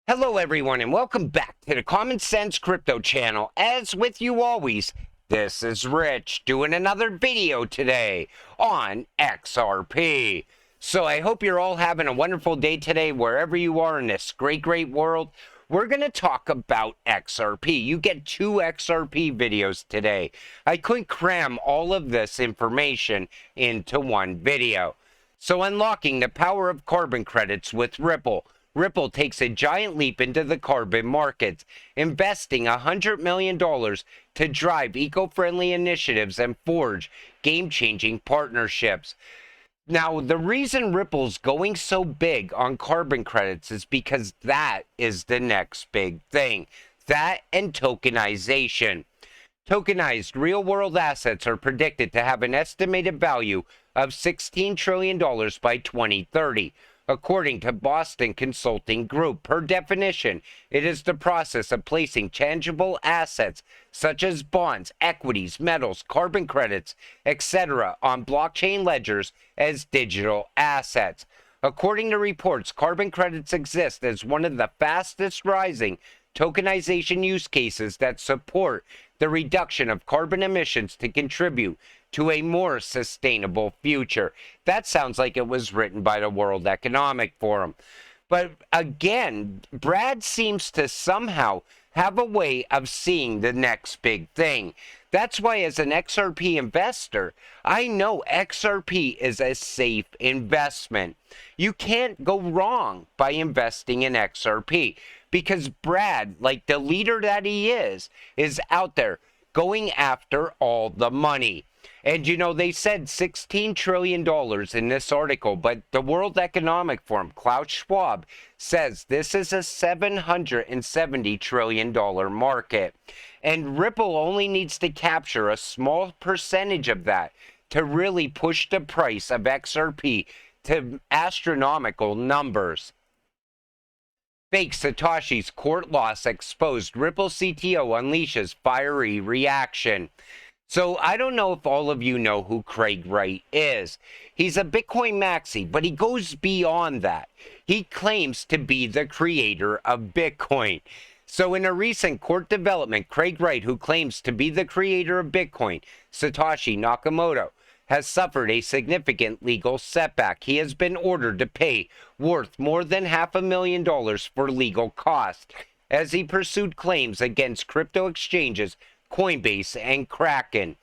Hello everyone and welcome back to the Common Sense Crypto channel. As with you always, this is Rich doing another video today on XRP. So I hope you're all having a wonderful day today wherever you are in this great world. We're going to talk about XRP. You get 2 XRP videos today. I couldn't cram all of this information into one video. So unlocking the power of carbon credits with Ripple. Ripple takes a giant leap into the carbon markets, investing $100 million to drive eco-friendly initiatives and forge game-changing partnerships. Now, the reason Ripple's going so big on carbon credits is because that is the next big thing. That and tokenization. Tokenized real-world assets are predicted to have an estimated value of $16 trillion by 2030. According to Boston Consulting Group, per definition, it is the process of placing tangible assets such as bonds, equities, metals, carbon credits, etc. on blockchain ledgers as digital assets. According to reports, carbon credits exist as one of the fastest rising tokenization use cases that support the reduction of carbon emissions to contribute to a more sustainable future. That sounds like it was written by the World Economic Forum. But again, Brad seems to somehow have a way of seeing the next big thing. That's why as an XRP investor, I know XRP is a safe investment. You can't go wrong by investing in XRP because Brad, like the leader that he is out there going after all the money. And you know, they said $16 trillion in this article, but the World Economic Forum, Klaus Schwab, says this is a $770 trillion market. And Ripple only needs to capture a small percentage of that to really push the price of XRP to astronomical numbers. Fake Satoshi's court loss exposed. Ripple CTO unleashes fiery reaction. So I don't know if all of you know who Craig Wright is. He's a Bitcoin maxi, but he goes beyond that. He claims to be the creator of Bitcoin. So in a recent court development, Craig Wright, who claims to be the creator of Bitcoin, Satoshi Nakamoto, has suffered a significant legal setback. He has been ordered to pay worth more than $500,000 for legal costs as he pursued claims against crypto exchanges Coinbase and Kraken.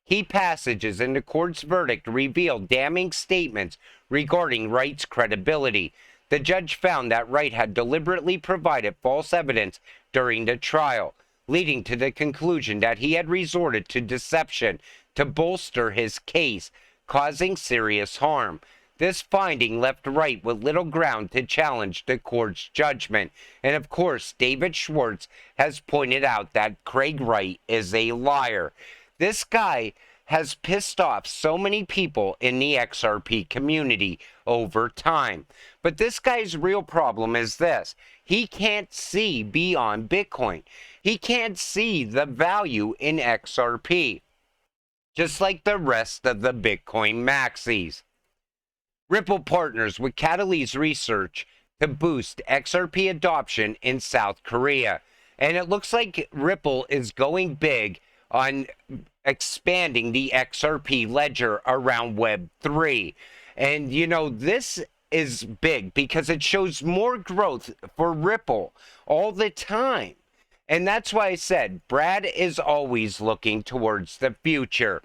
Key passages in the court's verdict revealed damning statements regarding Wright's credibility. The judge found that Wright had deliberately provided false evidence during the trial, leading to the conclusion that he had resorted to deception to bolster his case, causing serious harm. This finding left Wright with little ground to challenge the court's judgment. And of course, David Schwartz has pointed out that Craig Wright is a liar. This guy has pissed off so many people in the XRP community over time. But this guy's real problem is this. He can't see beyond Bitcoin. He can't see the value in XRP, just like the rest of the Bitcoin maxis. Ripple partners with Catalyst Research to boost XRP adoption in South Korea. And it looks like Ripple is going big on expanding the XRP ledger around Web3. And you know, this is big because it shows more growth for Ripple all the time. And that's why I said Brad is always looking towards the future.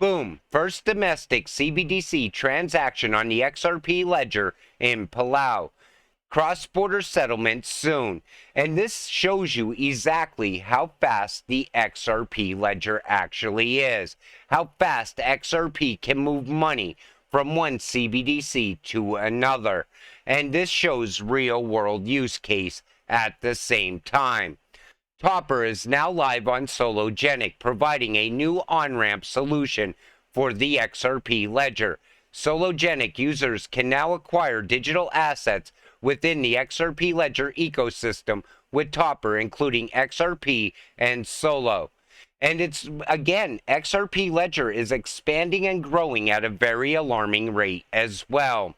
Boom, first domestic CBDC transaction on the XRP ledger in Palau. Cross-border settlement soon. And this shows you exactly how fast the XRP ledger actually is. How fast XRP can move money from one CBDC to another. And this shows real-world use case at the same time. Topper is now live on Sologenic, providing a new on-ramp solution for the XRP ledger. Sologenic users can now acquire digital assets within the XRP ledger ecosystem with Topper, including XRP and Solo. And it's, again, XRP ledger is expanding and growing at a very alarming rate as well.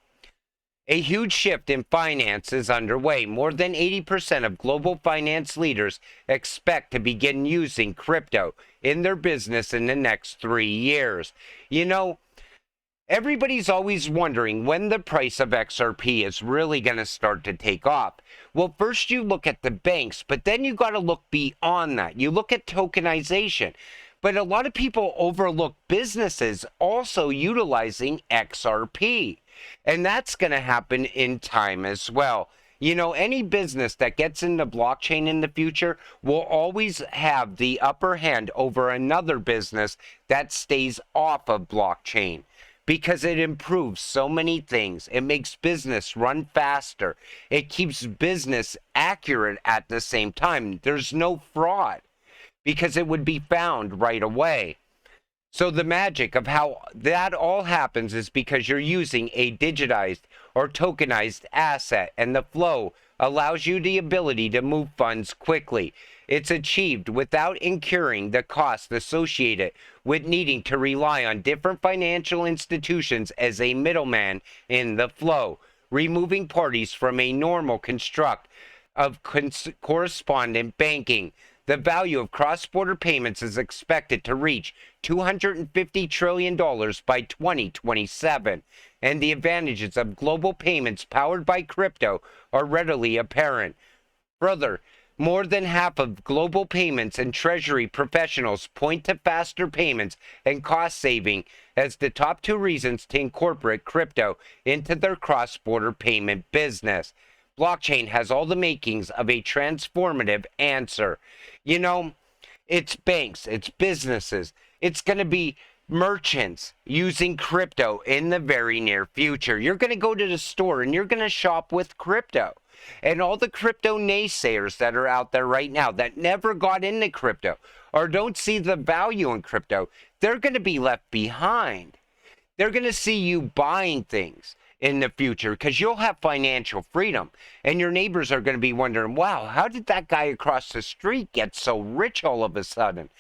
A huge shift in finance is underway. More than 80% of global finance leaders expect to begin using crypto in their business in the next 3 years. You know, everybody's always wondering when the price of XRP is really going to start to take off. Well, first you look at the banks, but then you got to look beyond that. You look at tokenization. But a lot of people overlook businesses also utilizing XRP. And that's going to happen in time as well. You know, any business that gets into blockchain in the future will always have the upper hand over another business that stays off of blockchain, because it improves so many things. It makes business run faster. It keeps business accurate at the same time. There's no fraud because it would be found right away. So the magic of how that all happens is because you're using a digitized or tokenized asset, and the flow allows you the ability to move funds quickly. It's achieved without incurring the costs associated with needing to rely on different financial institutions as a middleman in the flow, removing parties from a normal construct of correspondent banking. The value of cross-border payments is expected to reach $250 trillion by 2027, and the advantages of global payments powered by crypto are readily apparent. Further, more than half of global payments and treasury professionals point to faster payments and cost saving as the top two reasons to incorporate crypto into their cross-border payment business. Blockchain has all the makings of a transformative answer. You know, it's banks, it's businesses, it's going to be merchants using crypto in the very near future. You're going to go to the store and you're going to shop with crypto. And all the crypto naysayers that are out there right now that never got into crypto or don't see the value in crypto, they're going to be left behind. They're going to see you buying things in the future because you'll have financial freedom, and your neighbors are going to be wondering, wow, how did that guy across the street get so rich all of a sudden?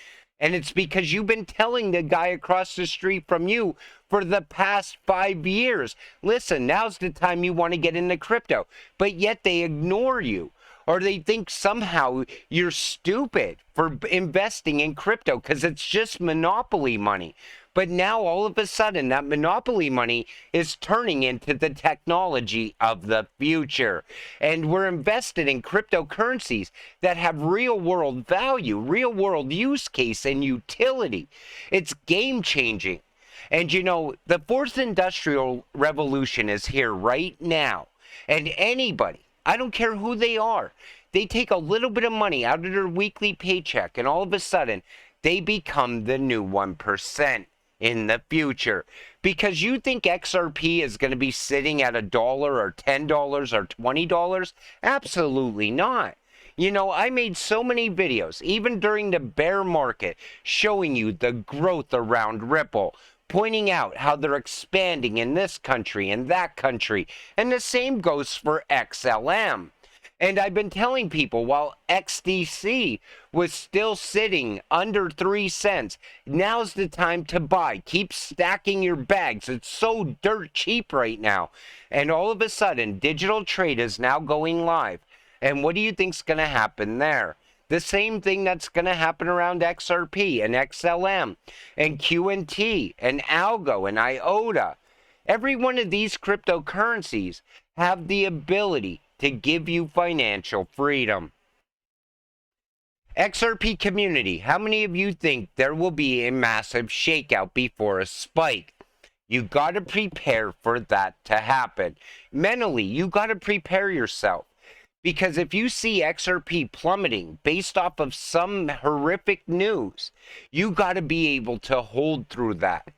And it's because you've been telling the guy across the street from you for the past 5 years, listen, now's the time you want to get into crypto, but yet they ignore you. Or they think somehow you're stupid for investing in crypto because it's just monopoly money. But now all of a sudden that monopoly money is turning into the technology of the future. And we're invested in cryptocurrencies that have real world value, real world use case and utility. It's game changing. And you know, the fourth industrial revolution is here right now. And anybody, I don't care who they are, they take a little bit of money out of their weekly paycheck and all of a sudden they become the new 1% in the future. Because you think XRP is going to be sitting at $1 or $10 or $20? Absolutely not. You know, I made so many videos, even during the bear market, showing you the growth around Ripple, pointing out how they're expanding in this country and that country. And the same goes for XLM. And I've been telling people while XDC was still sitting under 3 cents, now's the time to buy. Keep stacking your bags. It's so dirt cheap right now. And all of a sudden, digital trade is now going live. And what do you think's going to happen there? The same thing that's going to happen around XRP and XLM and QNT and Algo and IOTA. Every one of these cryptocurrencies have the ability to give you financial freedom. XRP community, how many of you think there will be a massive shakeout before a spike? You got to prepare for that to happen. Mentally, you got to prepare yourself. Because if you see XRP plummeting based off of some horrific news, you got to be able to hold through that.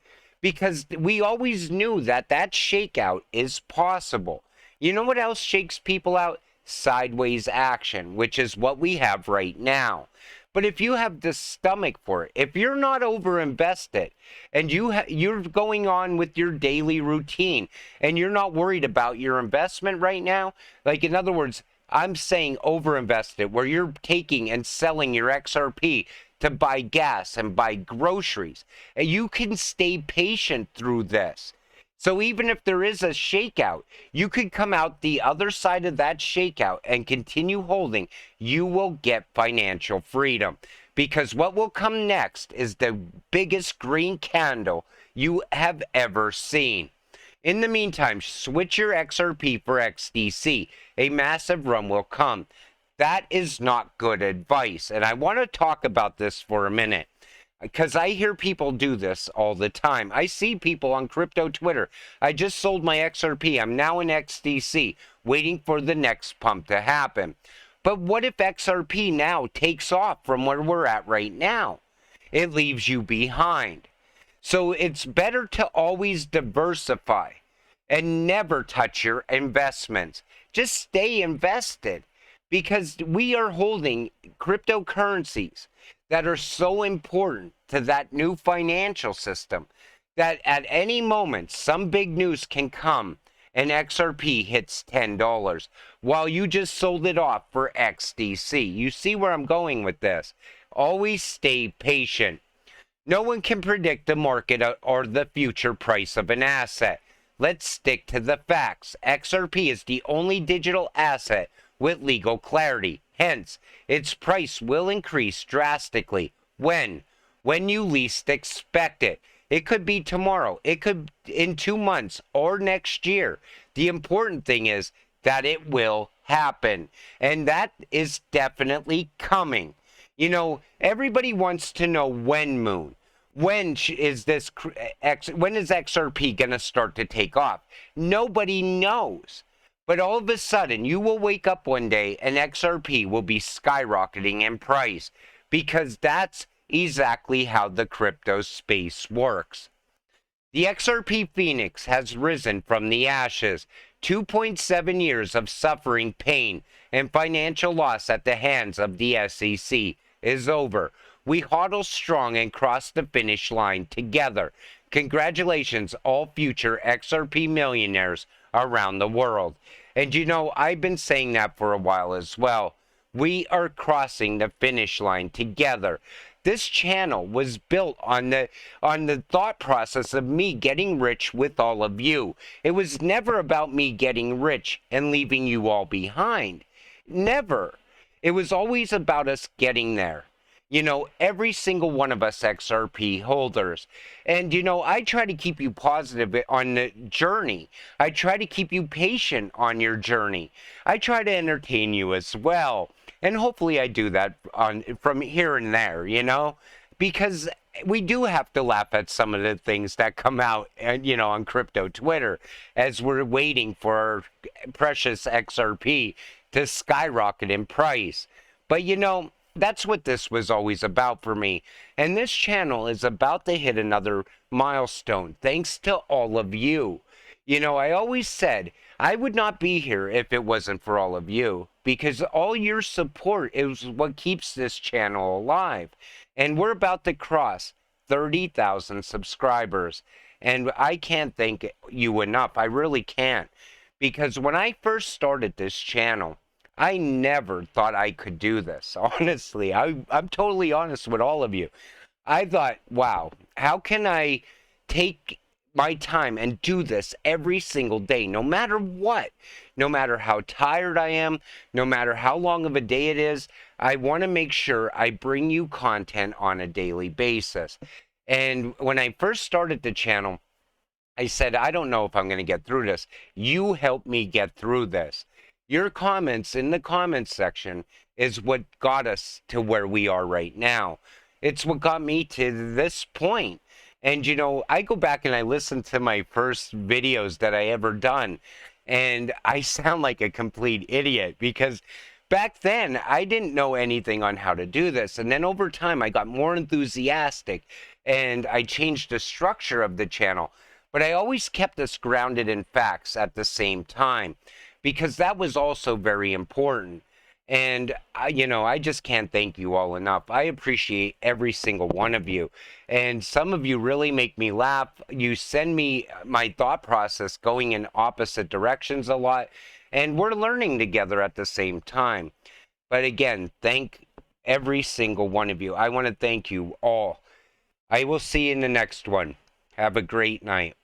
Because we always knew that that shakeout is possible. You know what else shakes people out? Sideways action, which is what we have right now. But if you have the stomach for it, if you're not over-invested and you're going on with your daily routine and you're not worried about your investment right now, like in other words, I'm saying over-invested, where you're taking and selling your XRP to buy gas and buy groceries, and you can stay patient through this. So even if there is a shakeout, you could come out the other side of that shakeout and continue holding. You will get financial freedom, because what will come next is the biggest green candle you have ever seen. In the meantime, switch your XRP for XDC. A massive run will come. That is not good advice. And I want to talk about this for a minute, because I hear people do this all the time. I see people on crypto Twitter. I just sold my XRP. I'm now in XDC, waiting for the next pump to happen. But what if XRP now takes off from where we're at right now? It leaves you behind. So it's better to always diversify and never touch your investments. Just stay invested, because we are holding cryptocurrencies that are so important to that new financial system that at any moment some big news can come and XRP hits $10 while you just sold it off for XDC. You see where I'm going with this? Always stay patient. No one can predict the market or the future price of an asset. Let's stick to the facts. XRP is the only digital asset with legal clarity. Hence, its price will increase drastically. When? When you least expect it. It could be tomorrow. It could in 2 months or next year. The important thing is that it will happen. And that is definitely coming. You know, everybody wants to know when, Moon. When is XRP going to start to take off? Nobody knows. But all of a sudden, you will wake up one day and XRP will be skyrocketing in price, because that's exactly how the crypto space works. The XRP Phoenix has risen from the ashes. 2.7 years of suffering, pain, and financial loss at the hands of the SEC is over. We hodl strong and cross the finish line together. Congratulations, all future XRP millionaires around the world. And you know, I've been saying that for a while as well. We are crossing the finish line together. This channel was built on the thought process of me getting rich with all of you. It was never about me getting rich and leaving you all behind. Never. It was always about us getting there. You know, every single one of us XRP holders. And, you know, I try to keep you positive on the journey. I try to keep you patient on your journey. I try to entertain you as well. And hopefully I do that from here and there, you know, because we do have to laugh at some of the things that come out, you know, on crypto Twitter as we're waiting for our precious XRP to skyrocket in price. But, you know, that's what this was always about for me. And this channel is about to hit another milestone, thanks to all of you. You know, I always said I would not be here if it wasn't for all of you, because all your support is what keeps this channel alive. And we're about to cross 30,000 subscribers. And I can't thank you enough. I really can't. Because when I first started this channel, I never thought I could do this. Honestly, I'm totally honest with all of you. I thought, wow, how can I take my time and do this every single day, no matter what, no matter how tired I am, no matter how long of a day it is. I want to make sure I bring you content on a daily basis. And when I first started the channel, I said, I don't know if I'm going to get through this. You helped me get through this. Your comments in the comments section is what got us to where we are right now. It's what got me to this point. And, you know, I go back and I listen to my first videos that I ever done, and I sound like a complete idiot, because back then I didn't know anything on how to do this. And then over time I got more enthusiastic and I changed the structure of the channel. But I always kept us grounded in facts at the same time, because that was also very important. And, you know, I just can't thank you all enough. I appreciate every single one of you. And some of you really make me laugh. You send me my thought process going in opposite directions a lot. And we're learning together at the same time. But again, thank every single one of you. I want to thank you all. I will see you in the next one. Have a great night.